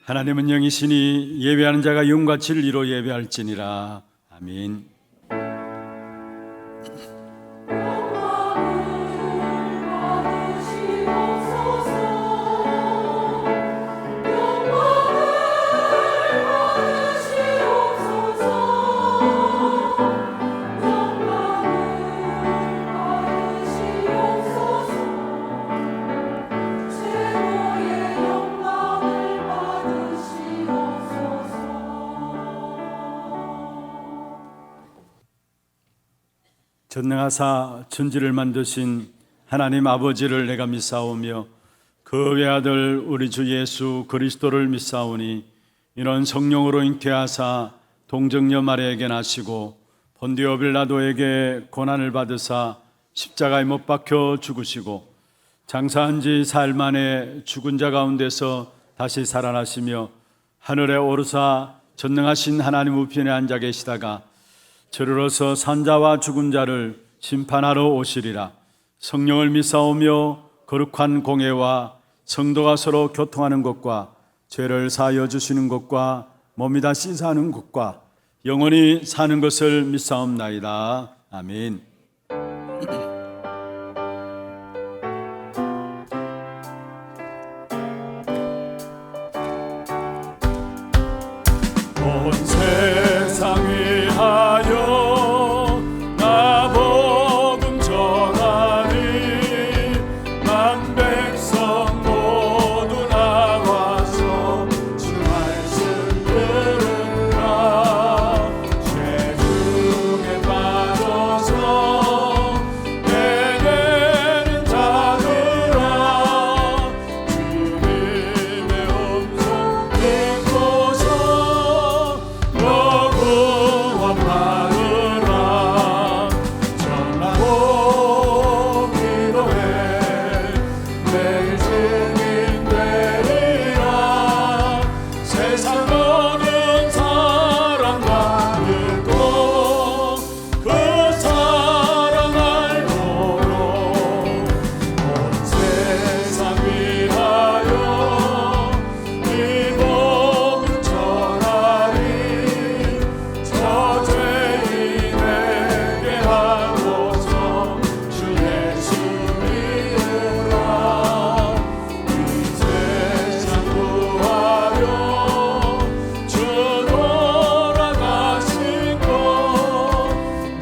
하나님은 영이시니 예배하는 자가 영과 진리로 예배할지니라. 아멘. 전능하사 천지를 만드신 하나님 아버지를 내가 믿사오며 그 외아들 우리 주 예수 그리스도를 믿사오니 이는 성령으로 잉태하사 동정녀 마리아에게 나시고 본디오 빌라도에게 고난을 받으사 십자가에 못 박혀 죽으시고 장사한 지 사흘 만에 죽은 자 가운데서 다시 살아나시며 하늘에 오르사 전능하신 하나님 우편에 앉아 계시다가 저리로서 산자와 죽은 자를 심판하러 오시리라. 성령을 믿사오며 거룩한 공회와 성도가 서로 교통하는 것과 죄를 사하여 주시는 것과 몸이 다 씻어하는 것과 영원히 사는 것을 믿사옵나이다. 아멘. 온 세상 위하여 나 복음 전하리. 만 백성 모두 나와서 주 말씀 들으라. 죄 중에 빠져서 내게는 자들아, 주님의 음성 듣고서 구원 받으라. 전하고 기도해 매일 증인 되리라. 세상 모든 사람과 듣고 그 사랑 알도록 온 세상 위하여 이 복음 전하리. 저 죄인에게 하고서 주 예수 믿으라. 이 세상 구하려 주 돌아가신 것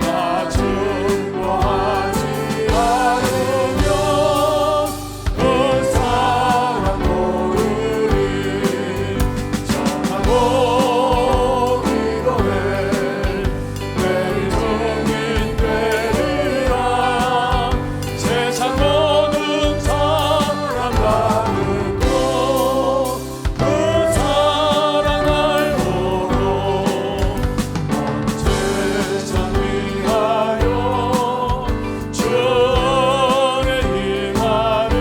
나 증거하지 않으면 그 사랑 모르리. 전하고 기도해 매일 증인 되리라. 세상 모든 사람과 듣고 그 사랑 알도록 온 세상 위하여 주의 행하리.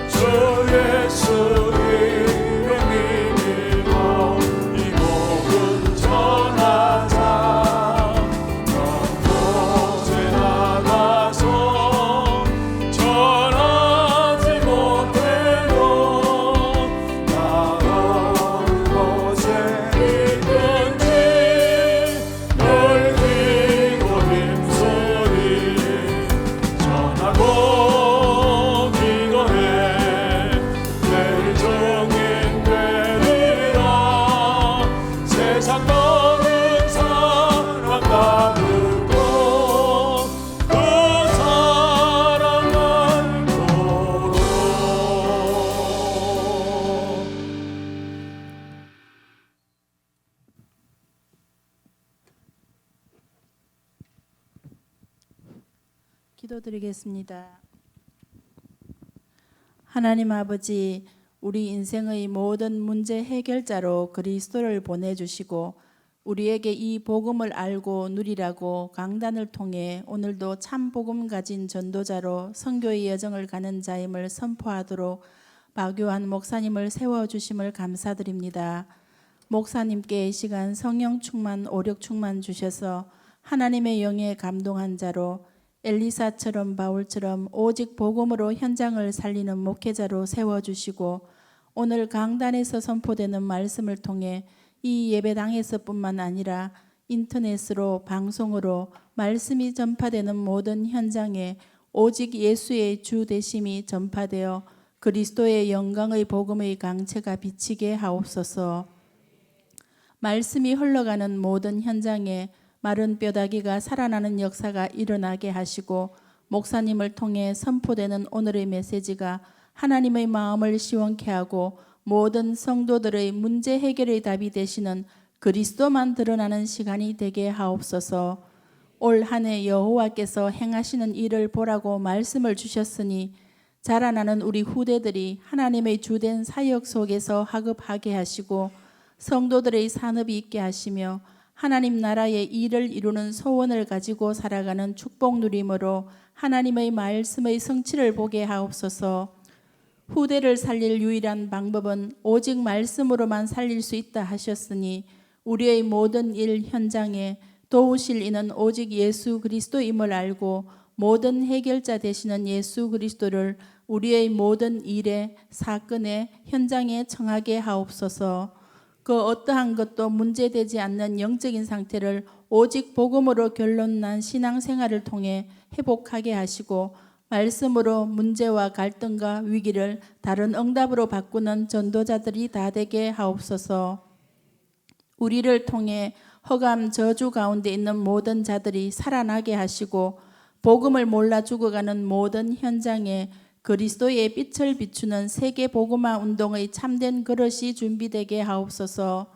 주 예수 이름 믿고 이 복음 전하자. 넌 곳에 나가서 전하지 못해도 나온 곳에 있든지 널 믿고 힘쓰리. 전하고 기도해 매일 증인 되리라. 세상 모든 사람과 듣고 그 사랑 알도록. 기도드리겠습니다. 하나님 아버지, 우리 인생의 모든 문제 해결자로 그리스도를 보내주시고 우리에게 이 복음을 알고 누리라고 강단을 통해 오늘도 참 복음 가진 전도자로 선교의 여정을 가는 자임을 선포하도록 박요한 목사님을 세워주심을 감사드립니다. 목사님께 이 시간 성령 충만, 오력 충만 주셔서 하나님의 영에 감동한 자로 엘리사처럼 바울처럼 오직 복음으로 현장을 살리는 목회자로 세워주시고 오늘 강단에서 선포되는 말씀을 통해 이 예배당에서뿐만 아니라 인터넷으로 방송으로 말씀이 전파되는 모든 현장에 오직 예수의 주 되심이 전파되어 그리스도의 영광의 복음의 강체가 비치게 하옵소서. 말씀이 흘러가는 모든 현장에 마른 뼈다귀가 살아나는 역사가 일어나게 하시고 목사님을 통해 선포되는 오늘의 메시지가 하나님의 마음을 시원케 하고 모든 성도들의 문제 해결의 답이 되시는 그리스도만 드러나는 시간이 되게 하옵소서. 올 한 해 여호와께서 행하시는 일을 보라고 말씀을 주셨으니 자라나는 우리 후대들이 하나님의 주된 사역 속에서 하급하게 하시고 성도들의 산업이 있게 하시며 하나님 나라의 일을 이루는 소원을 가지고 살아가는 축복 누림으로 하나님의 말씀의 성취를 보게 하옵소서. 후대를 살릴 유일한 방법은 오직 말씀으로만 살릴 수 있다 하셨으니 우리의 모든 일 현장에 도우실 이는 오직 예수 그리스도임을 알고 모든 해결자 되시는 예수 그리스도를 우리의 모든 일에 사건에 현장에 청하게 하옵소서. 그 어떠한 것도 문제되지 않는 영적인 상태를 오직 복음으로 결론난 신앙생활을 통해 회복하게 하시고 말씀으로 문제와 갈등과 위기를 다른 응답으로 바꾸는 전도자들이 다 되게 하옵소서. 우리를 통해 허감 저주 가운데 있는 모든 자들이 살아나게 하시고 복음을 몰라 죽어가는 모든 현장에 그리스도의 빛을 비추는 세계 복음화 운동의 참된 그릇이 준비되게 하옵소서.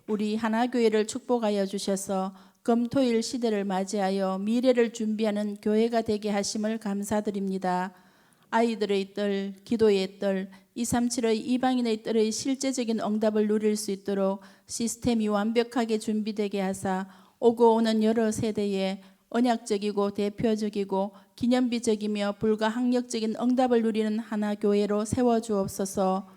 우리 하나교회를 축복하여 주셔서 금토일 시대를 맞이하여 미래를 준비하는 교회가 되게 하심을 감사드립니다. 아이들의 뜰, 기도의 뜰, 237의 이방인의 뜰의 실제적인 응답을 누릴 수 있도록 시스템이 완벽하게 준비되게 하사 오고 오는 여러 세대에 언약적이고 대표적이고 기념비적이며 불가항력적인 응답을 누리는 하나 교회로 세워주옵소서.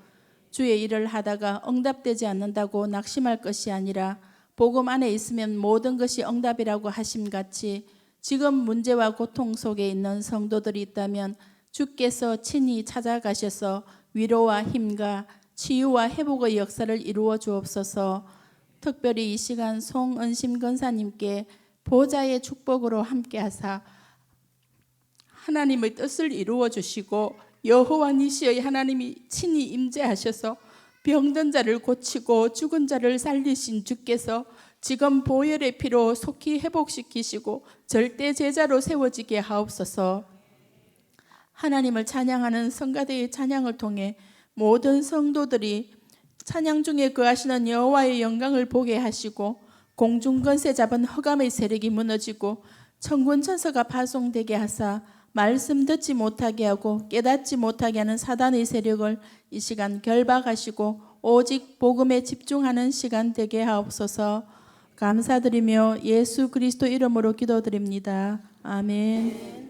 주의 일을 하다가 응답되지 않는다고 낙심할 것이 아니라 복음 안에 있으면 모든 것이 응답이라고 하심같이 지금 문제와 고통 속에 있는 성도들이 있다면 주께서 친히 찾아가셔서 위로와 힘과 치유와 회복의 역사를 이루어 주옵소서. 특별히 이 시간 송은심 권사님께 보좌의 축복으로 함께하사 하나님의 뜻을 이루어 주시고 여호와 니시의 하나님이 친히 임재하셔서 병든 자를 고치고 죽은 자를 살리신 주께서 지금 보혈의 피로 속히 회복시키시고 절대 제자로 세워지게 하옵소서. 하나님을 찬양하는 성가대의 찬양을 통해 모든 성도들이 찬양 중에 거하시는 여호와의 영광을 보게 하시고 공중 권세 잡은 흑암의 세력이 무너지고 천군 천사가 파송되게 하사 말씀 듣지 못하게 하고 깨닫지 못하게 하는 사단의 세력을 이 시간 결박하시고 오직 복음에 집중하는 시간 되게 하옵소서. 감사드리며 예수 그리스도 이름으로 기도드립니다. 아멘.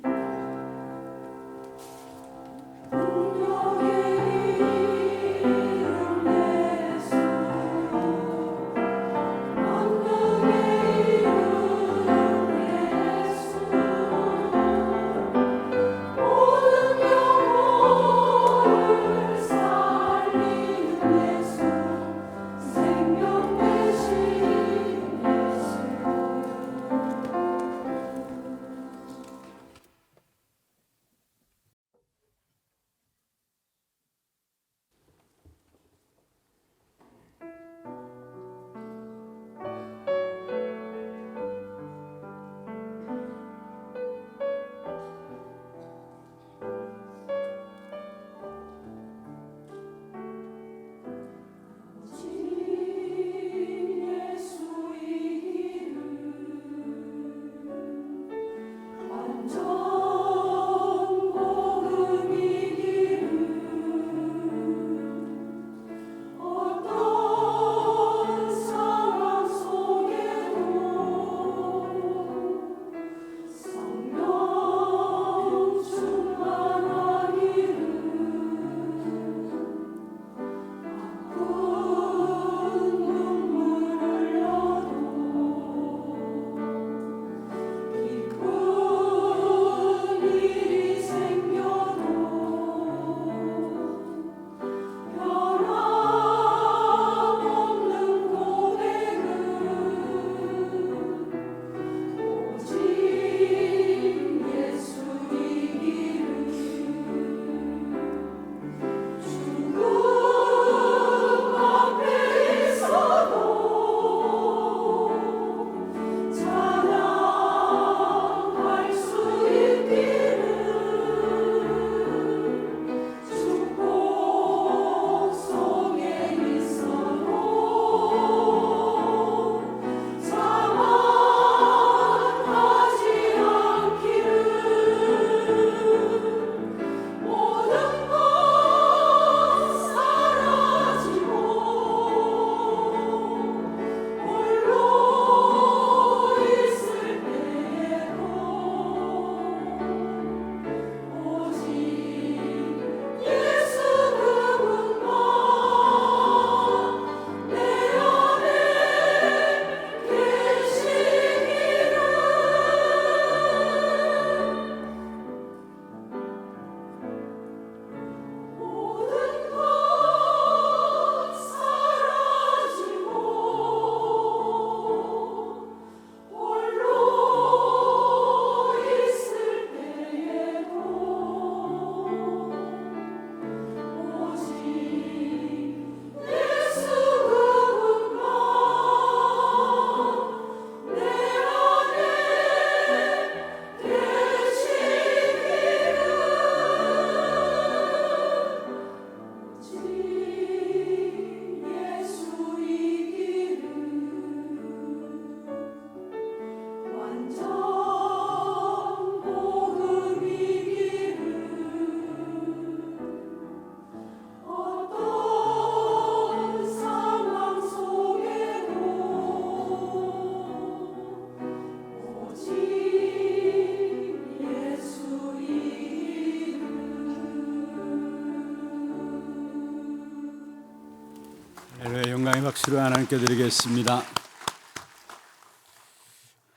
할렐루야. 영광의 박수를 하나님께 드리겠습니다.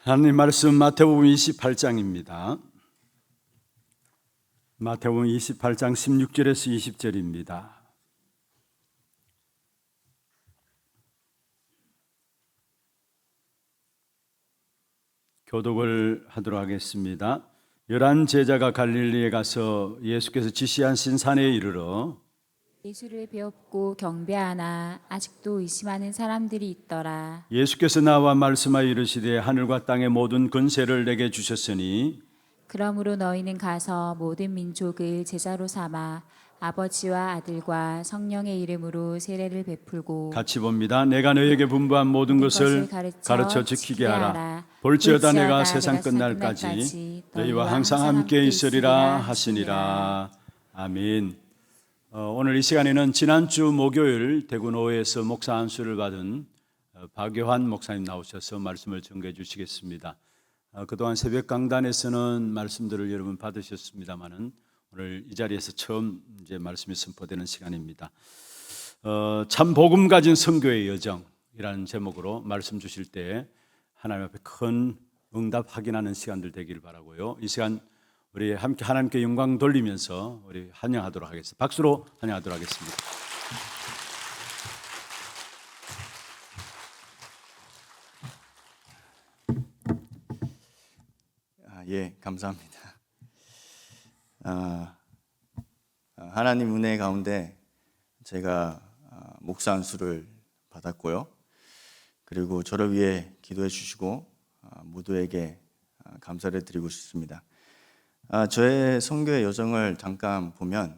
하나님 말씀 마태복음 28장입니다. 마태복음 28장 16절에서 20절입니다. 교독을 하도록 하겠습니다. 11 제자가 갈릴리에 가서 예수께서 지시하신 산에 이르러 예수를 배웠고 경배하나 아직도 의심하는 사람들이 있더라. 예수께서 나와 말씀하여 이르시되 하늘과 땅의 모든 권세를 내게 주셨으니 그러므로 너희는 가서 모든 민족을 제자로 삼아 아버지와 아들과 성령의 이름으로 세례를 베풀고 같이 봅니다. 내가 너에게 분부한 모든 것을 가르쳐 지키게 하라. 볼지어다 내가 세상 끝날까지 너희와 항상 함께 있으리라 하시니라. 아멘. 오늘 이 시간에는 지난주 목요일 대구노회에서 목사 안수를 받은 박요한 목사님 나오셔서 말씀을 전개해 주시겠습니다. 그동안 새벽 강단에서는 말씀들을 여러분 받으셨습니다만은 오늘 이 자리에서 처음 이제 말씀이 선포되는 시간입니다. 참 복음 가진 선교의 여정이라는 제목으로 말씀 주실 때 하나님 앞에 큰 응답 확인하는 시간들 되기를 바라고요. 이 시간 우리 함께 하나님께 영광 돌리면서 우리 환영하도록 하겠습니다. 박수로 환영하도록 하겠습니다. 예, 감사합니다. 하나님 은혜 가운데 제가 목사 안수를 받았고요. 그리고 저를 위해 기도해 주시고 모두에게 감사를 드리고 싶습니다. 저의 선교의 여정을 잠깐 보면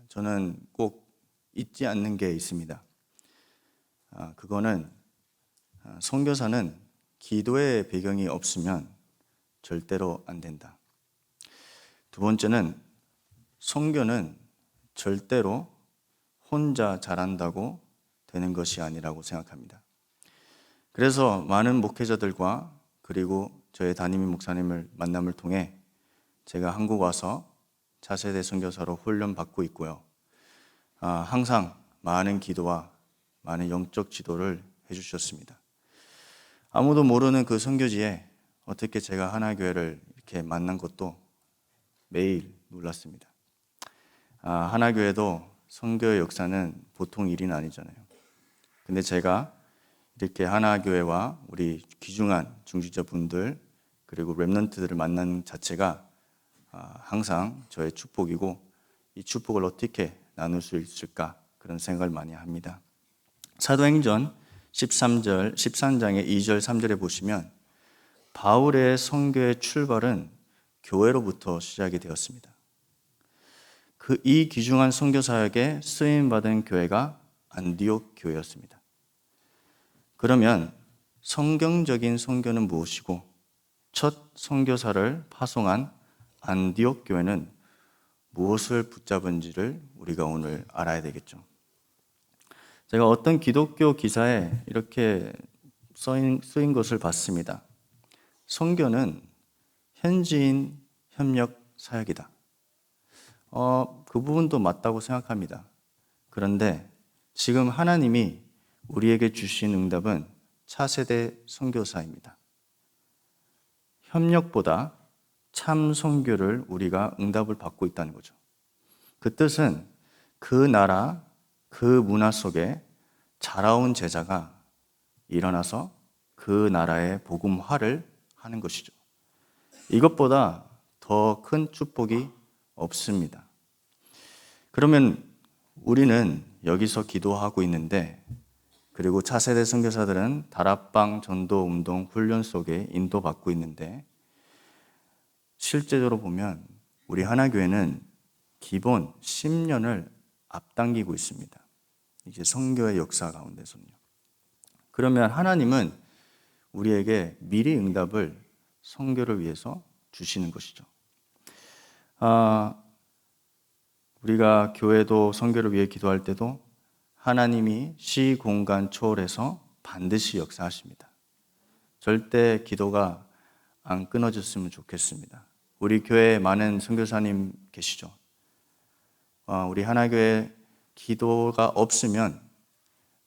저는 꼭 잊지 않는 게 있습니다. 그거는 선교사는 기도의 배경이 없으면 절대로 안 된다. 두 번째는 선교는 절대로 혼자 잘한다고 되는 것이 아니라고 생각합니다. 그래서 많은 목회자들과 그리고 저의 담임 목사님을 만남을 통해 제가 한국 와서 차세대 선교사로 훈련받고 있고요. 항상 많은 기도와 많은 영적 지도를 해주셨습니다. 아무도 모르는 그 선교지에 어떻게 제가 하나교회를 이렇게 만난 것도 매일 놀랐습니다. 하나교회도 선교의 역사는 보통 일은 아니잖아요. 근데 제가 이렇게 하나교회와 우리 귀중한 중직자분들 그리고 렘넌트들을 만나는 자체가 항상 저의 축복이고 이 축복을 어떻게 나눌 수 있을까 그런 생각을 많이 합니다. 사도행전 13장의 2절 3절에 보시면 바울의 선교의 출발은 교회로부터 시작이 되었습니다. 이 귀중한 선교 사역에 쓰임 받은 교회가 안디옥 교회였습니다. 그러면 성경적인 선교는 무엇이고 첫 선교사를 파송한 안디옥 교회는 무엇을 붙잡은지를 우리가 오늘 알아야 되겠죠. 제가 어떤 기독교 기사에 이렇게 쓰인 것을 봤습니다. 선교는 현지인 협력 사역이다. 그 부분도 맞다고 생각합니다. 그런데 지금 하나님이 우리에게 주신 응답은 차세대 선교사입니다. 협력보다 참 선교를 우리가 응답을 받고 있다는 거죠. 그 뜻은 그 나라, 그 문화 속에 자라온 제자가 일어나서 그 나라의 복음화를 하는 것이죠. 이것보다 더 큰 축복이 없습니다. 그러면 우리는 여기서 기도하고 있는데 그리고 차세대 선교사들은 다락방 전도 운동 훈련 속에 인도받고 있는데 실제적으로 보면 우리 하나교회는 기본 10년을 앞당기고 있습니다. 이제 선교의 역사 가운데서는요. 그러면 하나님은 우리에게 미리 응답을 선교를 위해서 주시는 것이죠. 우리가 교회도 선교를 위해 기도할 때도 하나님이 시, 공간 초월해서 반드시 역사하십니다. 절대 기도가 안 끊어졌으면 좋겠습니다. 우리 교회에 많은 선교사님 계시죠? 우리 하나교회 기도가 없으면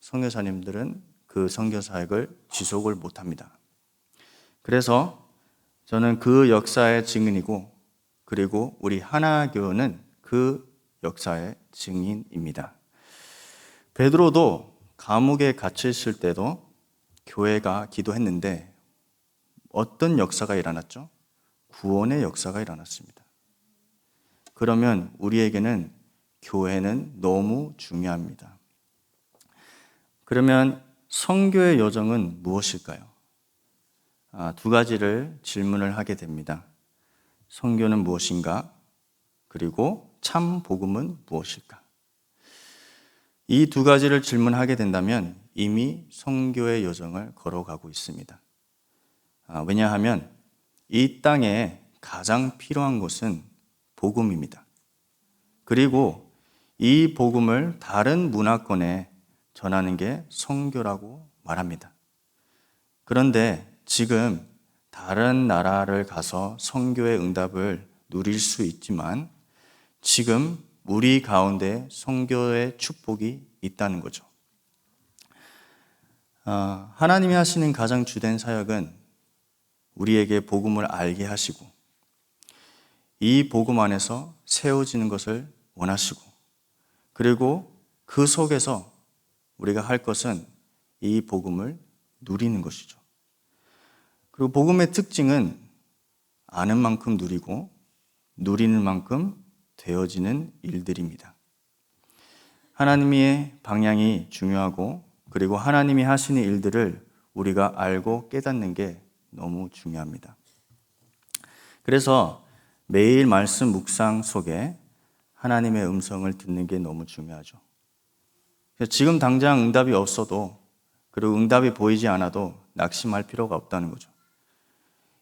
선교사님들은 그 선교 사역을 지속을 못합니다. 그래서 저는 그 역사의 증인이고, 그리고 우리 하나교는 그 역사의 증인입니다. 베드로도 감옥에 갇혀 있을 때도 교회가 기도했는데 어떤 역사가 일어났죠? 구원의 역사가 일어났습니다. 그러면 우리에게는 교회는 너무 중요합니다. 그러면 선교의 여정은 무엇일까요? 두 가지를 질문을 하게 됩니다. 선교는 무엇인가? 그리고 참 복음은 무엇일까? 이 두 가지를 질문하게 된다면 이미 선교의 여정을 걸어가고 있습니다. 왜냐하면 이 땅에 가장 필요한 것은 복음입니다. 그리고 이 복음을 다른 문화권에 전하는 게 선교라고 말합니다. 그런데 지금 다른 나라를 가서 선교의 응답을 누릴 수 있지만 지금 우리 가운데 선교의 축복이 있다는 거죠. 하나님이 하시는 가장 주된 사역은 우리에게 복음을 알게 하시고 이 복음 안에서 세워지는 것을 원하시고, 그리고 그 속에서 우리가 할 것은 이 복음을 누리는 것이죠. 그리고 복음의 특징은 아는 만큼 누리고 누리는 만큼 되어지는 일들입니다. 하나님의 방향이 중요하고, 그리고 하나님이 하시는 일들을 우리가 알고 깨닫는 게 너무 중요합니다. 그래서 매일 말씀 묵상 속에 하나님의 음성을 듣는 게 너무 중요하죠. 지금 당장 응답이 없어도, 그리고 응답이 보이지 않아도 낙심할 필요가 없다는 거죠.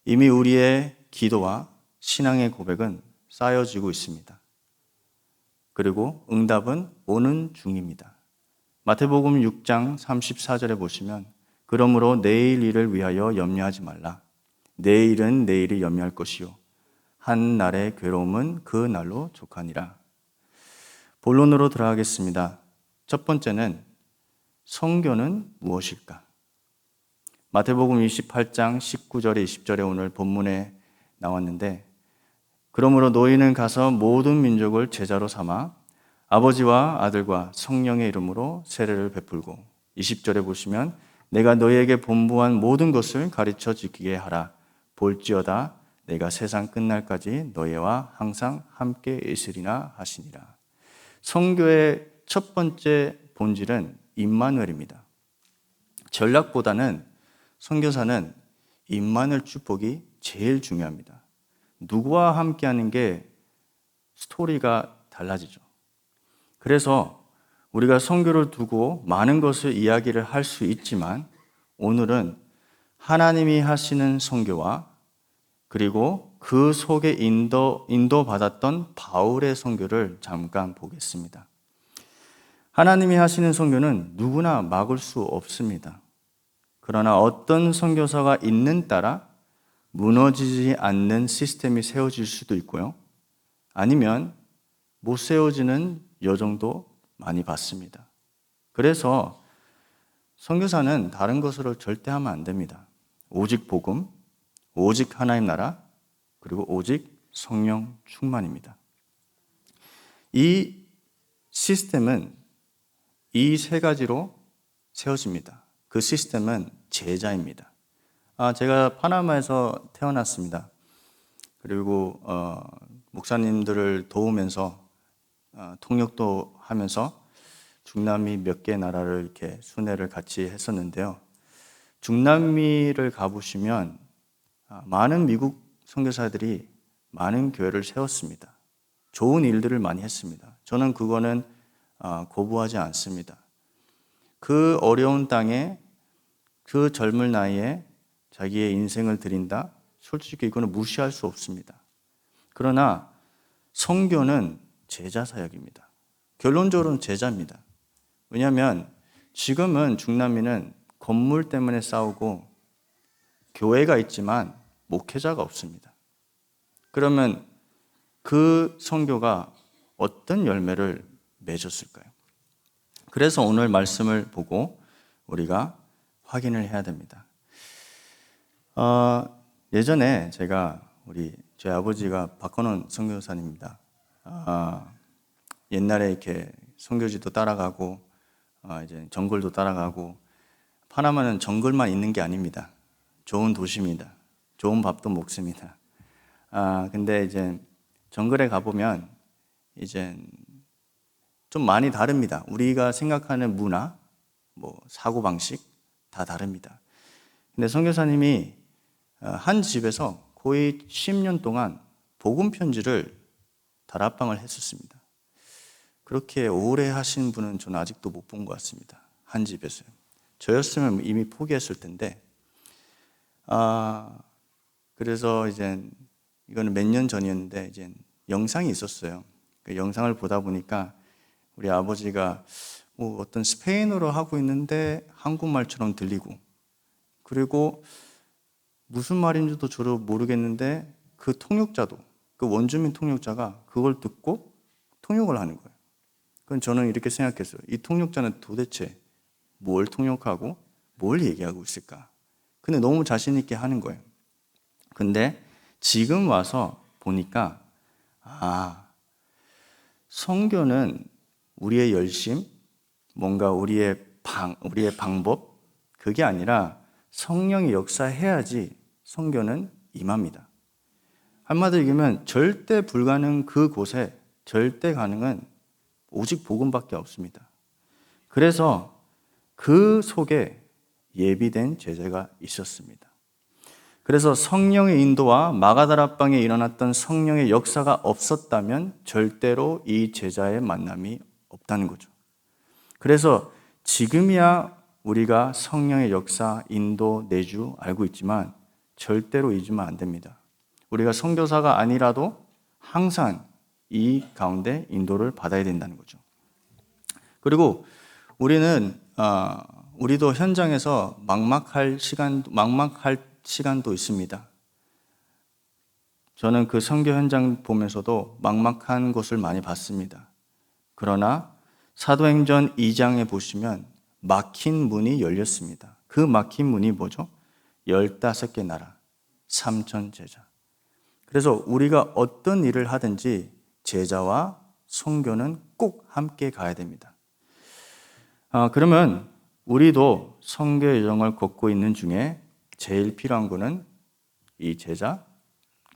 이미 우리의 기도와 신앙의 고백은 쌓여지고 있습니다. 그리고 응답은 오는 중입니다. 마태복음 6장 34절에 보시면, 그러므로 내일 일을 위하여 염려하지 말라. 내일은 내일이 염려할 것이요 한 날의 괴로움은 그 날로 족하니라. 본론으로 들어가겠습니다. 첫 번째는 선교는 무엇일까? 마태복음 28장 19절에 20절에 오늘 본문에 나왔는데, 그러므로 너희는 가서 모든 민족을 제자로 삼아 아버지와 아들과 성령의 이름으로 세례를 베풀고, 20절에 보시면 내가 너희에게 분부한 모든 것을 가르쳐 지키게 하라. 볼지어다 내가 세상 끝날까지 너희와 항상 함께 있으리라 하시니라. 선교의 첫 번째 본질은 임마누엘입니다. 전략보다는 선교사는 임마누엘 축복이 제일 중요합니다. 누구와 함께하는 게 스토리가 달라지죠. 그래서 우리가 선교를 두고 많은 것을 이야기를 할 수 있지만, 오늘은 하나님이 하시는 선교와 그리고 그 속에 인도받았던 바울의 선교를 잠깐 보겠습니다. 하나님이 하시는 선교는 누구나 막을 수 없습니다. 그러나 어떤 선교사가 있는 따라 무너지지 않는 시스템이 세워질 수도 있고요. 아니면 못 세워지는 여정도 많이 봤습니다. 그래서 선교사는 다른 것으로 절대 하면 안 됩니다. 오직 복음, 오직 하나님 나라, 그리고 오직 성령 충만입니다. 이 시스템은 이 세 가지로 세워집니다. 그 시스템은 제자입니다. 제가 파나마에서 태어났습니다. 그리고 목사님들을 도우면서 통역도 하면서 중남미 몇 개 나라를 이렇게 순회를 같이 했었는데요. 중남미를 가보시면 많은 미국 선교사들이 많은 교회를 세웠습니다. 좋은 일들을 많이 했습니다. 저는 그거는 거부하지 않습니다. 그 어려운 땅에 그 젊은 나이에 자기의 인생을 드린다? 솔직히 이거는 무시할 수 없습니다. 그러나 선교는 제자 사역입니다. 결론적으로는 제자입니다. 왜냐하면 지금은 중남미는 건물 때문에 싸우고 교회가 있지만 목회자가 없습니다. 그러면 그 선교가 어떤 열매를 맺었을까요? 그래서 오늘 말씀을 보고 우리가 확인을 해야 됩니다. 예전에 저희 아버지가 박건원 선교사님입니다. 옛날에 이렇게 선교지도 따라가고 이제 정글도 따라가고, 파나마는 정글만 있는 게 아닙니다. 좋은 도시입니다. 좋은 밥도 먹습니다. 근데 이제 정글에 가보면 이제 좀 많이 다릅니다. 우리가 생각하는 문화, 사고방식 다 다릅니다. 근데 선교사님이 한 집에서 거의 10년 동안 복음 편지를 다락방을 했었습니다. 그렇게 오래 하신 분은 저는 아직도 못 본 것 같습니다. 한 집에서요. 저였으면 이미 포기했을 텐데, 그래서 이제 이거는 몇 년 전이었는데 이제 영상이 있었어요. 그 영상을 보다 보니까 우리 아버지가 어떤 스페인어로 하고 있는데 한국말처럼 들리고, 그리고 무슨 말인지도 저도 모르겠는데 그 통역자도, 그 원주민 통역자가 그걸 듣고 통역을 하는 거예요. 그럼 저는 이렇게 생각했어요. 이 통역자는 도대체 뭘 통역하고 뭘 얘기하고 있을까? 근데 너무 자신 있게 하는 거예요. 근데 지금 와서 보니까 선교는 우리의 열심, 뭔가 우리의 방법, 그게 아니라 성령이 역사해야지 선교는 임합니다. 한마디로 얘기하면 절대 불가능 그곳에 절대 가능은 오직 복음밖에 없습니다. 그래서 그 속에 예비된 제자가 있었습니다. 그래서 성령의 인도와 마가다락방에 일어났던 성령의 역사가 없었다면 절대로 이 제자의 만남이 없다는 거죠. 그래서 지금이야 우리가 성령의 역사, 인도, 내주 알고 있지만 절대로 잊으면 안 됩니다. 우리가 선교사가 아니라도 항상 이 가운데 인도를 받아야 된다는 거죠. 그리고 우리도 현장에서 막막할 시간도 있습니다. 저는 그 선교 현장 보면서도 막막한 곳을 많이 봤습니다. 그러나 사도행전 2장에 보시면 막힌 문이 열렸습니다. 그 막힌 문이 뭐죠? 15개 나라, 3천 제자. 그래서 우리가 어떤 일을 하든지 제자와 선교는 꼭 함께 가야 됩니다. 그러면 우리도 선교 여정을 걷고 있는 중에 제일 필요한 거는 이 제자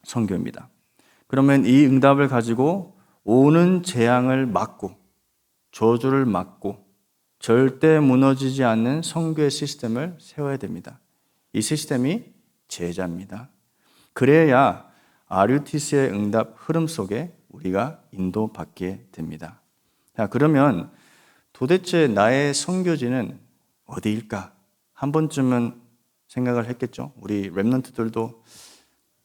선교입니다. 그러면 이 응답을 가지고 오는 재앙을 막고 저주를 막고 절대 무너지지 않는 선교의 시스템을 세워야 됩니다. 이 시스템이 제자입니다. 그래야 아류티스의 응답 흐름 속에 우리가 인도받게 됩니다. 자, 그러면 도대체 나의 선교지는 어디일까? 한 번쯤은 생각을 했겠죠. 우리 랩런트들도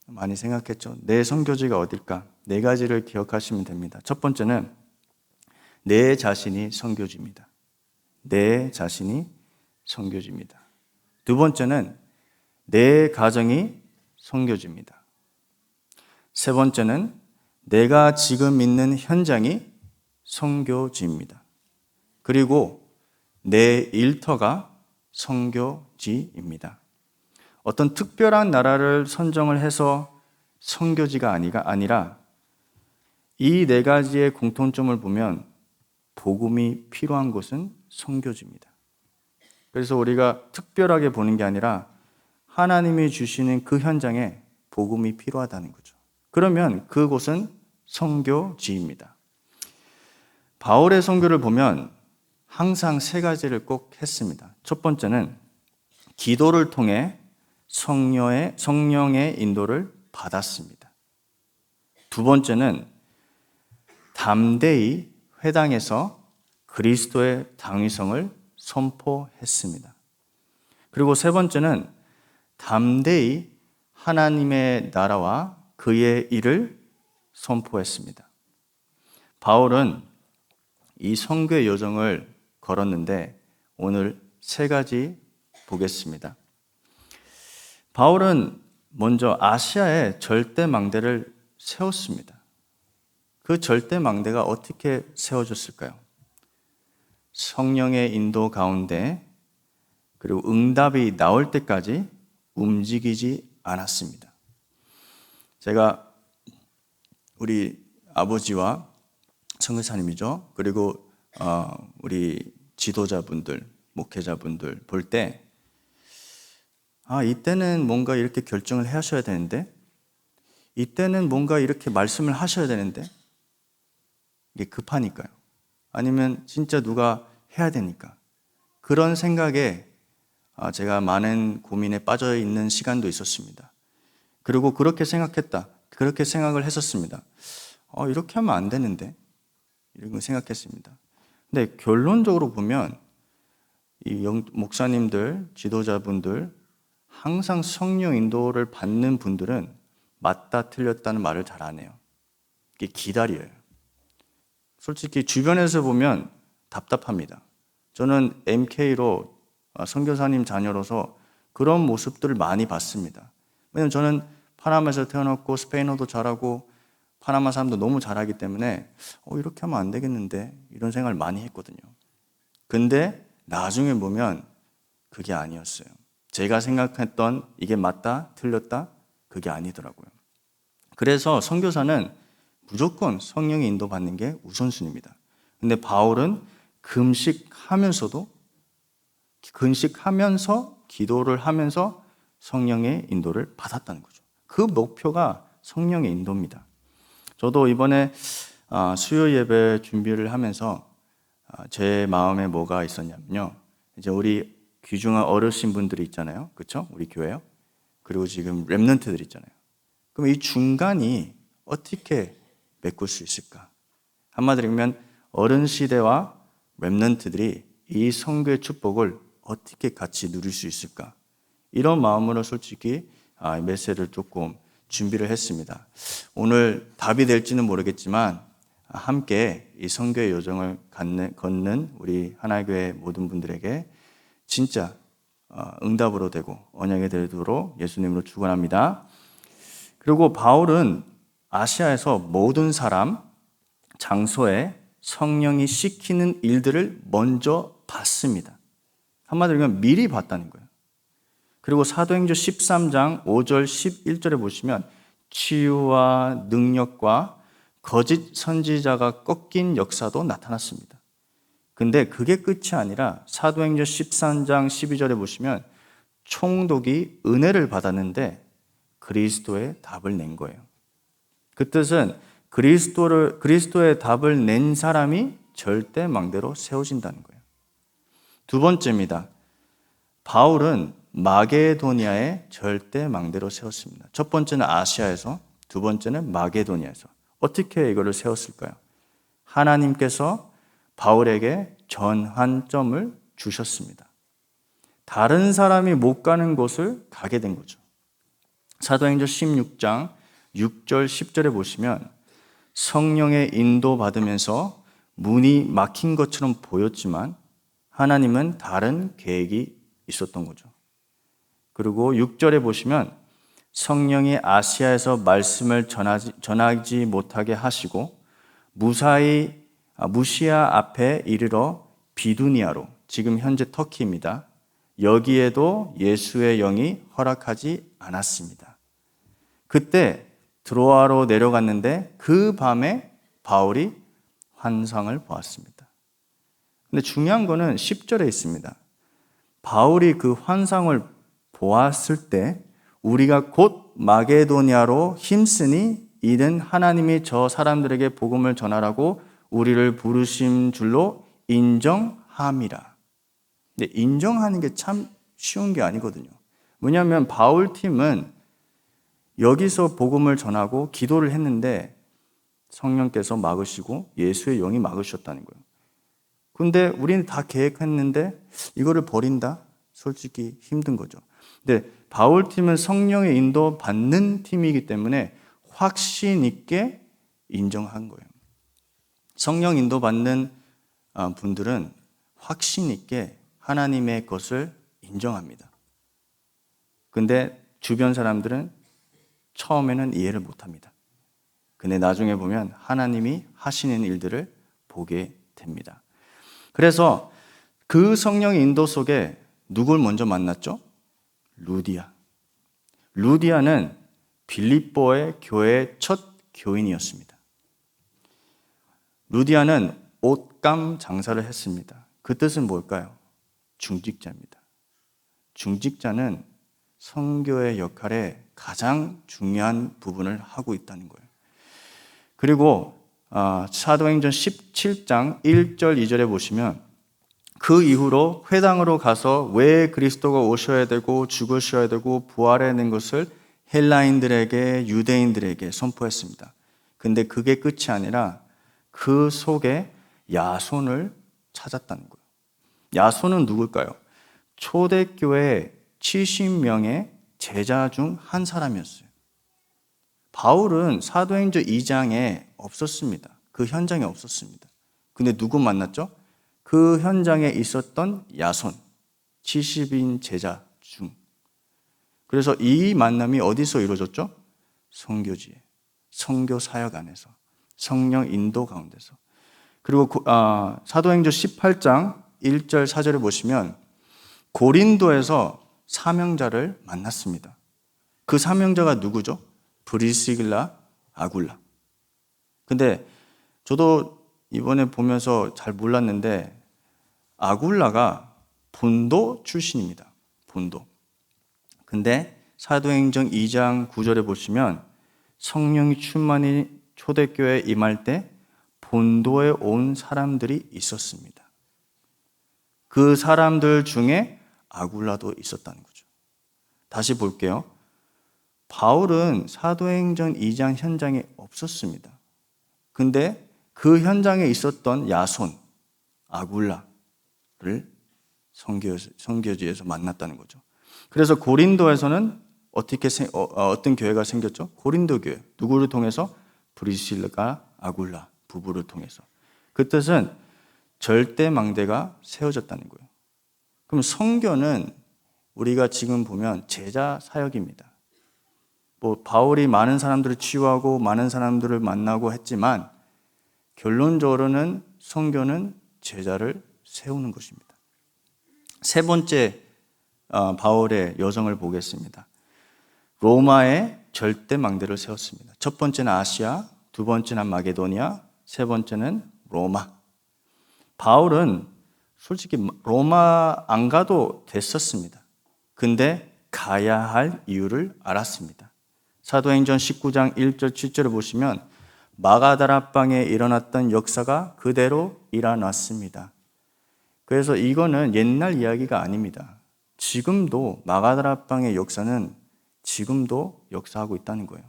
많이 생각했죠. 내 선교지가 어딜까? 4가지를 기억하시면 됩니다. 첫 번째는 내 자신이 선교지입니다. 내 자신이 선교지입니다. 두 번째는 내 가정이 선교지입니다. 세 번째는 내가 지금 있는 현장이 선교지입니다. 그리고 내 일터가 선교지입니다. 어떤 특별한 나라를 선정을 해서 선교지가 아니라 이 4가지의 공통점을 보면 복음이 필요한 곳은 선교지입니다. 그래서 우리가 특별하게 보는 게 아니라 하나님이 주시는 그 현장에 복음이 필요하다는 거죠. 그러면 그곳은 선교지입니다. 바울의 선교를 보면 항상 3가지를 꼭 했습니다. 첫 번째는 기도를 통해 성령의 인도를 받았습니다. 두 번째는 담대히 회당에서 그리스도의 당위성을 선포했습니다. 그리고 세 번째는 담대히 하나님의 나라와 그의 일을 선포했습니다. 바울은 이 선교의 여정을 걸었는데 오늘 3가지 보겠습니다. 바울은 먼저 아시아에 절대망대를 세웠습니다. 그 절대망대가 어떻게 세워졌을까요? 성령의 인도 가운데 그리고 응답이 나올 때까지 움직이지 않았습니다. 제가 우리 아버지와 선교사님이죠. 그리고 우리 지도자분들, 목회자분들 볼 때 이때는 뭔가 이렇게 결정을 하셔야 되는데, 이때는 뭔가 이렇게 말씀을 하셔야 되는데, 이게 급하니까요. 아니면 진짜 누가 해야 되니까. 그런 생각에 제가 많은 고민에 빠져 있는 시간도 있었습니다. 그리고 그렇게 생각을 했었습니다. 이렇게 하면 안 되는데, 이런 걸 생각했습니다. 근데 결론적으로 보면 이 목사님들, 지도자분들, 항상 성령 인도를 받는 분들은 맞다 틀렸다는 말을 잘 안 해요. 이게 기다려요. 솔직히 주변에서 보면 답답합니다. 저는 MK로 선교사님 자녀로서 그런 모습들을 많이 봤습니다. 왜냐하면 저는 파나마에서 태어났고 스페인어도 잘하고 파나마 사람도 너무 잘하기 때문에 이렇게 하면 안 되겠는데 이런 생각을 많이 했거든요. 근데 나중에 보면 그게 아니었어요. 제가 생각했던 이게 맞다 틀렸다 그게 아니더라고요. 그래서 선교사는 무조건 성령의 인도받는 게 우선순위입니다. 근데 바울은 금식하면서 기도를 하면서 성령의 인도를 받았다는 거죠. 그 목표가 성령의 인도입니다. 저도 이번에 수요 예배 준비를 하면서 제 마음에 뭐가 있었냐면요. 이제 우리 귀중한 어르신 분들이 있잖아요. 그렇죠? 우리 교회요. 그리고 지금 렘넌트들 있잖아요. 그럼 이 중간이 어떻게 메꿀 수 있을까? 한마디로 얘기하면 어른 시대와 렘넌트들이 이 선교의 축복을 어떻게 같이 누릴 수 있을까? 이런 마음으로 솔직히 메시지를 조금 준비를 했습니다. 오늘 답이 될지는 모르겠지만 함께 이 선교의 여정을 걷는 우리 하나교회 모든 분들에게 진짜 응답으로 되고 언약이 되도록 예수님으로 축원합니다. 그리고 바울은 아시아에서 모든 사람, 장소에 성령이 시키는 일들을 먼저 봤습니다. 한마디로 얘기하면 미리 봤다는 거예요. 그리고 사도행전 13장 5절 11절에 보시면 치유와 능력과 거짓 선지자가 꺾인 역사도 나타났습니다. 근데 그게 끝이 아니라 사도행전 13장 12절에 보시면 총독이 은혜를 받았는데 그리스도의 답을 낸 거예요. 그 뜻은 그리스도의 답을 낸 사람이 절대 망대로 세워진다는 거예요. 두 번째입니다. 바울은 마게도니아에 절대 망대로 세웠습니다. 첫 번째는 아시아에서, 두 번째는 마게도니아에서. 어떻게 이거를 세웠을까요? 하나님께서 바울에게 전환점을 주셨습니다. 다른 사람이 못 가는 곳을 가게 된 거죠. 사도행전 16장 6절 10절에 보시면 성령의 인도 받으면서 문이 막힌 것처럼 보였지만 하나님은 다른 계획이 있었던 거죠. 그리고 6절에 보시면 성령이 아시아에서 말씀을 전하지 못하게 하시고 무시아 앞에 이르러 비두니아로, 지금 현재 터키입니다. 여기에도 예수의 영이 허락하지 않았습니다. 그때 드로아로 내려갔는데 그 밤에 바울이 환상을 보았습니다. 근데 중요한 거는 10절에 있습니다. 바울이 그 환상을 보았을 때 우리가 곧 마게도니아로 힘쓰니 이는 하나님이 저 사람들에게 복음을 전하라고 우리를 부르신 줄로 인정함이라. 근데 인정하는 게 참 쉬운 게 아니거든요. 왜냐하면 바울 팀은 여기서 복음을 전하고 기도를 했는데 성령께서 막으시고 예수의 영이 막으셨다는 거예요. 근데 우리는 다 계획했는데 이거를 버린다? 솔직히 힘든 거죠. 근데 바울 팀은 성령의 인도 받는 팀이기 때문에 확신 있게 인정한 거예요. 성령 인도 받는 분들은 확신 있게 하나님의 것을 인정합니다. 근데 주변 사람들은 처음에는 이해를 못합니다. 근데 나중에 보면 하나님이 하시는 일들을 보게 됩니다. 그래서 그 성령의 인도 속에 누굴 먼저 만났죠? 루디아. 루디아는 빌립보의 교회의 첫 교인이었습니다. 루디아는 옷감 장사를 했습니다. 그 뜻은 뭘까요? 중직자입니다. 중직자는 선교의 역할에 가장 중요한 부분을 하고 있다는 거예요. 그리고 사도행전 17장 1절 2절에 보시면 그 이후로 회당으로 가서 왜 그리스도가 오셔야 되고 죽으셔야 되고 부활해야 하는 것을 헬라인들에게 유대인들에게 선포했습니다. 근데 그게 끝이 아니라 그 속에 야손을 찾았다는 거예요. 야손은 누굴까요? 초대교회 70명의 제자 중 한 사람이었어요. 바울은 사도행전 2장에 없었습니다. 그 현장에 없었습니다. 근데 누구 만났죠? 그 현장에 있었던 야손, 70인 제자 중. 그래서 이 만남이 어디서 이루어졌죠? 선교지에, 선교 사역 안에서, 성령 인도 가운데서. 그리고 사도행전 18장 1절 4절을 보시면 고린도에서 사명자를 만났습니다. 그 사명자가 누구죠? 브리스길라, 아굴라. 근데 저도 이번에 보면서 잘 몰랐는데 아굴라가 본도 출신입니다. 본도. 근데 사도행전 2장 9절에 보시면 성령이 충만히 초대교회에 임할 때 본도에 온 사람들이 있었습니다. 그 사람들 중에 아굴라도 있었다는 거죠. 다시 볼게요. 바울은 사도행전 2장 현장에 없었습니다. 근데 그 현장에 있었던 야손, 아굴라를 선교지에서 만났다는 거죠. 그래서 고린도에서는 어떤 교회가 생겼죠? 고린도 교회. 누구를 통해서? 브리실라가 아굴라 부부를 통해서. 그 뜻은 절대 망대가 세워졌다는 거예요. 그럼 선교는 우리가 지금 보면 제자 사역입니다. 바울이 많은 사람들을 치유하고 많은 사람들을 만나고 했지만 결론적으로는 선교는 제자를 세우는 것입니다. 세 번째 바울의 여정을 보겠습니다. 로마에 절대 망대를 세웠습니다. 첫 번째는 아시아, 두 번째는 마게도니아, 세 번째는 로마. 바울은 솔직히 로마 안 가도 됐었습니다. 근데 가야 할 이유를 알았습니다. 사도행전 19장 1절 7절을 보시면 마가다라방에 일어났던 역사가 그대로 일어났습니다. 그래서 이거는 옛날 이야기가 아닙니다. 지금도 마가다라방의 역사는 지금도 역사하고 있다는 거예요.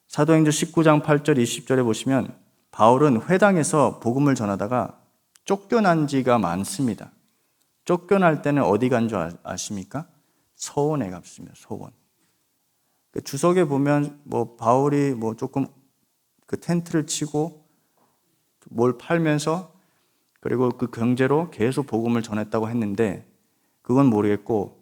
사도행전 19장 8절 20절에 보시면 바울은 회당에서 복음을 전하다가 쫓겨난 지가 많습니다. 쫓겨날 때는 어디 간 줄 아십니까? 서원에 갔습니다. 서원. 주석에 보면 바울이 조금 그 텐트를 치고 뭘 팔면서 그리고 그 경제로 계속 복음을 전했다고 했는데 그건 모르겠고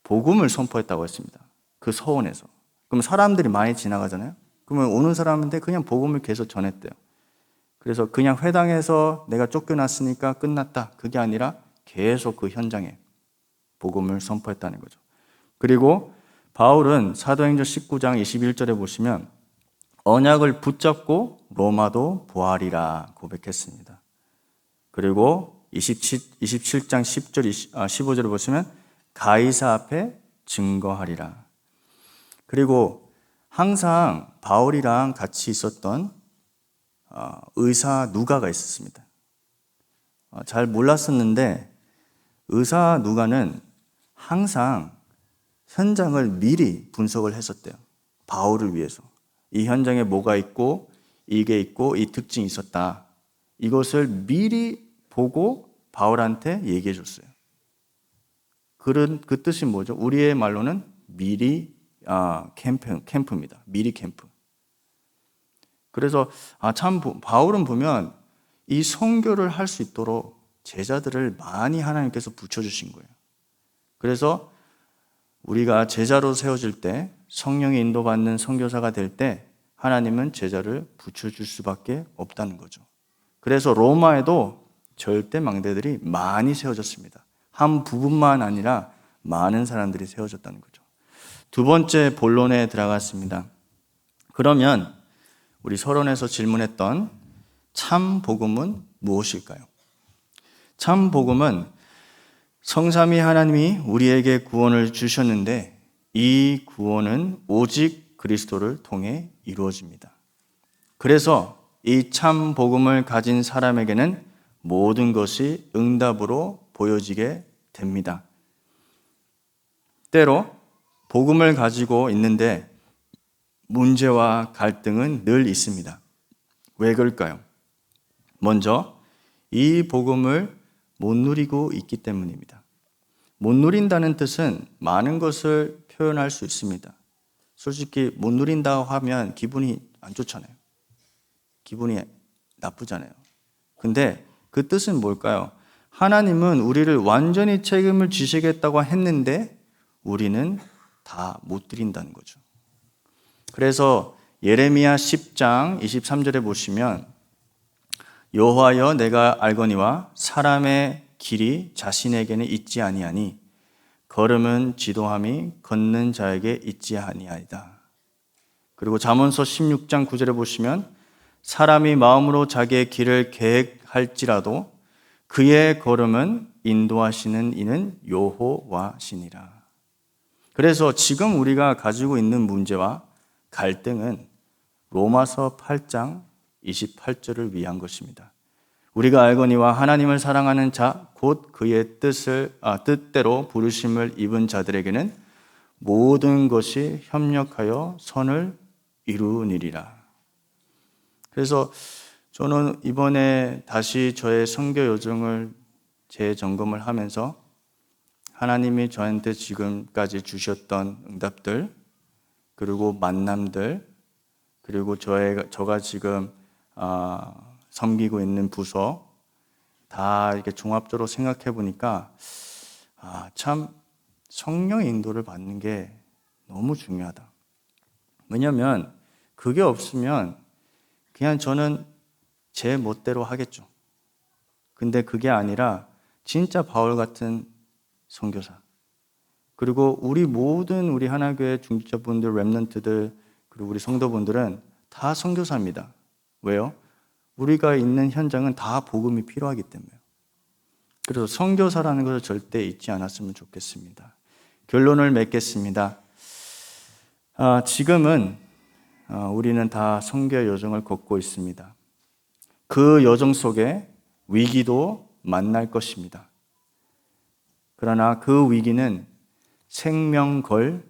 복음을 선포했다고 했습니다. 그 서원에서. 그럼 사람들이 많이 지나가잖아요. 그러면 오는 사람한테 그냥 복음을 계속 전했대요. 그래서 그냥 회당에서 내가 쫓겨났으니까 끝났다. 그게 아니라 계속 그 현장에 복음을 선포했다는 거죠. 그리고 바울은 사도행전 19장 21절에 보시면 언약을 붙잡고 로마도 보하리라 고백했습니다. 그리고 27장 10절, 15절을 보시면 가이사 앞에 증거하리라. 그리고 항상 바울이랑 같이 있었던 의사 누가가 있었습니다. 잘 몰랐었는데 의사 누가는 항상 현장을 미리 분석을 했었대요. 바울을 위해서. 이 현장에 뭐가 있고 이게 있고 이 특징이 있었다. 이것을 미리 보고 바울한테 얘기해 줬어요. 그 뜻이 뭐죠? 우리의 말로는 미리 캠프입니다. 미리 캠프. 그래서 참 바울은 보면 이 선교를 할 수 있도록 제자들을 많이 하나님께서 붙여주신 거예요. 그래서 우리가 제자로 세워질 때 성령의 인도받는 선교사가 될 때 하나님은 제자를 붙여줄 수밖에 없다는 거죠. 그래서 로마에도 절대 망대들이 많이 세워졌습니다. 한 부분만 아니라 많은 사람들이 세워졌다는 거죠. 두 번째 본론에 들어갔습니다. 그러면 우리 서론에서 질문했던 참 복음은 무엇일까요? 참 복음은 성삼위 하나님이 우리에게 구원을 주셨는데 이 구원은 오직 그리스도를 통해 이루어집니다. 그래서 이 참 복음을 가진 사람에게는 모든 것이 응답으로 보여지게 됩니다. 때로 복음을 가지고 있는데 문제와 갈등은 늘 있습니다. 왜 그럴까요? 먼저 이 복음을 못 누리고 있기 때문입니다. 못 누린다는 뜻은 많은 것을 표현할 수 있습니다. 솔직히 못 누린다고 하면 기분이 안 좋잖아요. 기분이 나쁘잖아요. 근데 그 뜻은 뭘까요? 하나님은 우리를 완전히 책임을 지시겠다고 했는데 우리는 다 못 드린다는 거죠. 그래서 예레미야 10장 23절에 보시면 여호와여 내가 알거니와 사람의 길이 자신에게는 있지 아니하니 걸음은 지도함이 걷는 자에게 있지 아니하이다. 그리고 잠언서 16장 9절에 보시면 사람이 마음으로 자기의 길을 계획할지라도 그의 걸음은 인도하시는 이는 여호와시니라. 그래서 지금 우리가 가지고 있는 문제와 갈등은 로마서 8장 28절을 위한 것입니다. 우리가 알거니와 하나님을 사랑하는 자 곧 그의 뜻대로 부르심을 입은 자들에게는 모든 것이 협력하여 선을 이루니리라. 그래서 저는 이번에 다시 저의 선교 여정을 재점검을 하면서 하나님이 저한테 지금까지 주셨던 응답들, 그리고 만남들, 그리고 저가 지금 섬기고 있는 부서 다 이렇게 종합적으로 생각해 보니까 참 성령의 인도를 받는 게 너무 중요하다. 왜냐하면 그게 없으면 그냥 저는 제 멋대로 하겠죠. 근데 그게 아니라 진짜 바울 같은 선교사, 그리고 우리 하나교회 중직자분들, 렘넌트들, 그리고 우리 성도분들은 다 선교사입니다. 왜요? 우리가 있는 현장은 다 복음이 필요하기 때문에. 그래서 선교사라는 것을 절대 잊지 않았으면 좋겠습니다. 결론을 맺겠습니다. 지금은 우리는 다 선교 여정을 걷고 있습니다. 그 여정 속에 위기도 만날 것입니다. 그러나 그 위기는 생명 걸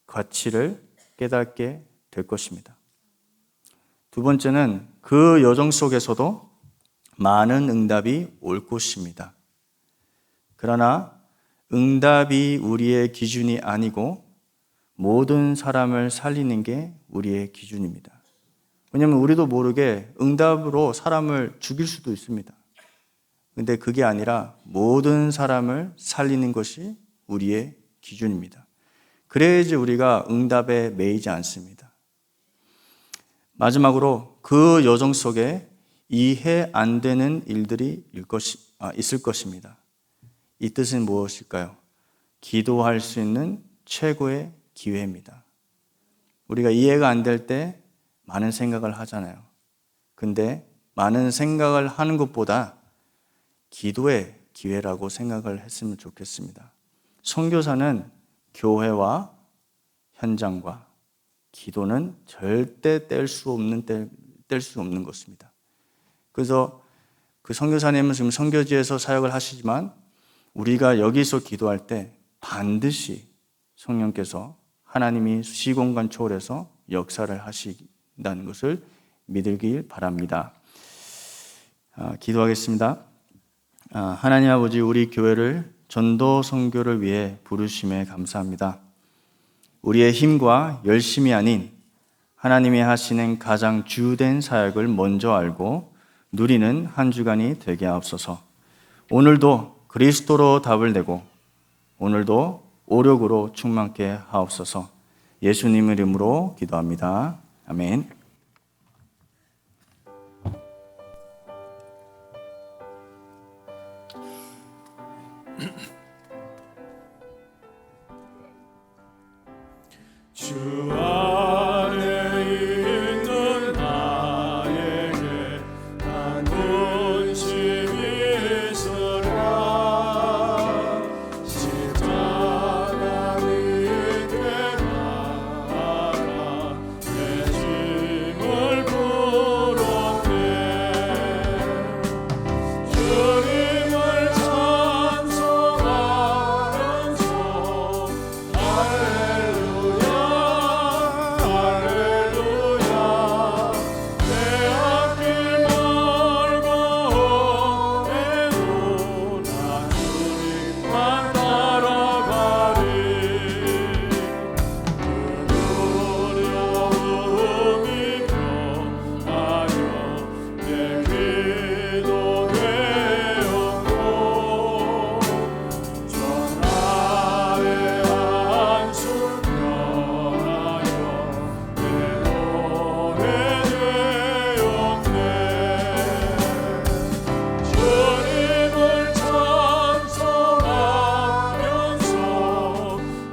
가치를 깨닫게 될 것입니다. 두 번째는 그 여정 속에서도 많은 응답이 올 것입니다. 그러나 응답이 우리의 기준이 아니고 모든 사람을 살리는 게 우리의 기준입니다. 왜냐하면 우리도 모르게 응답으로 사람을 죽일 수도 있습니다. 근데 그게 아니라 모든 사람을 살리는 것이 우리의 기준입니다. 그래야지 우리가 응답에 매이지 않습니다. 마지막으로 그 여정 속에 이해 안 되는 일들이 있을 것입니다. 이 뜻은 무엇일까요? 기도할 수 있는 최고의 기회입니다. 우리가 이해가 안 될 때 많은 생각을 하잖아요. 근데 많은 생각을 하는 것보다 기도의 기회라고 생각을 했으면 좋겠습니다. 선교사는 교회와 현장과 기도는 절대 뗄 수 없는 것입니다. 그래서 그 선교사님은 지금 선교지에서 사역을 하시지만 우리가 여기서 기도할 때 반드시 성령께서 하나님이 시공간 초월해서 역사를 하신다는 것을 믿으길 바랍니다. 기도하겠습니다. 하나님 아버지, 우리 교회를 전도 선교를 위해 부르심에 감사합니다. 우리의 힘과 열심이 아닌 하나님이 하시는 가장 주된 사역을 먼저 알고 누리는 한 주간이 되게 하옵소서. 오늘도 그리스도로 답을 내고 오늘도 오력으로 충만케 하옵소서. 예수님 이름으로 기도합니다. 아멘. 주 안에 있는 나에게 난 본심이 있으라. 십자가를 깨달아 내 짐을 풀었네. 주님을 찬송하면서 할렐루야 할렐루야. 내 앞길 멀고 오래도 나 주님만 따라가리. 그 두려움이 변하여 내 기도 되었고 전하의 한숨 변하여 내 노래 되었네. 주님을 찬송하면서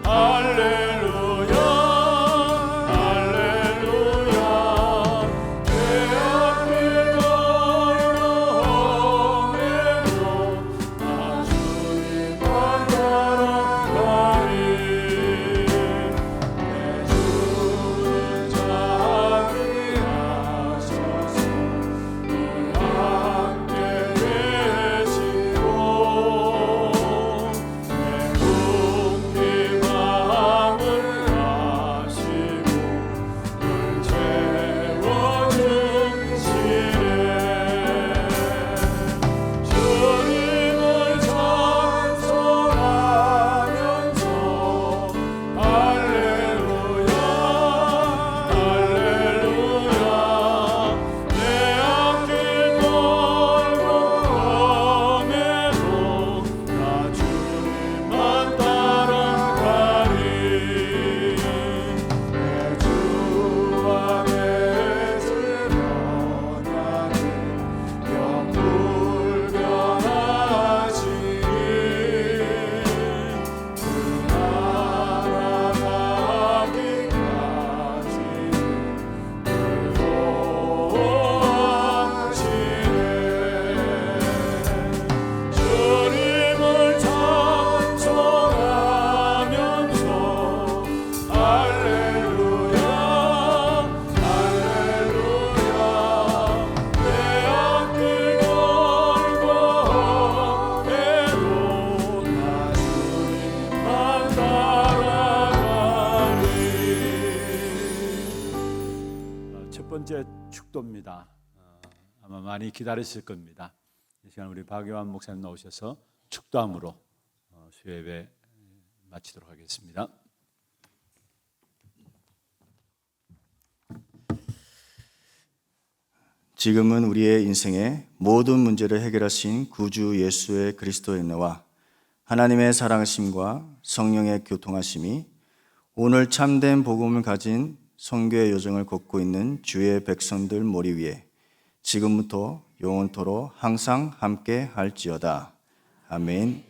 할렐루야 할렐루야. 내 앞길 멀고 오래도 나 주님만 따라가리. 내 주는 자비하셔서 늘 함께 계시고 내 궁핍함을 아시고 늘 채워주시네. 주님을 찬송하면서 할렐루야 할렐루야. 내 앞길 멀고 오매도 나 주님만 따라가리. 내 주 안에 있으면 나는 영불변하시니 그 나라 가기까지 보호하시네. 주님을 찬송하면서 할렐루야 할렐루야. 내 앞길 멀고 오래도 나 주님만 따라가리. 첫 번째 축도입니다. 아마 많이 기다리실 겁니다. 이 시간 우리 박요한 목사님 나오셔서 축도함으로 수요예배 마치도록 하겠습니다. 지금은 우리의 인생의 모든 문제를 해결하신 구주 예수의 그리스도의 은혜와 하나님의 사랑하심과 성령의 교통하심이 오늘 참된 복음을 가진 선교의 여정을 걷고 있는 주의 백성들 머리 위에 지금부터 영원토록 항상 함께 할지어다. 아멘.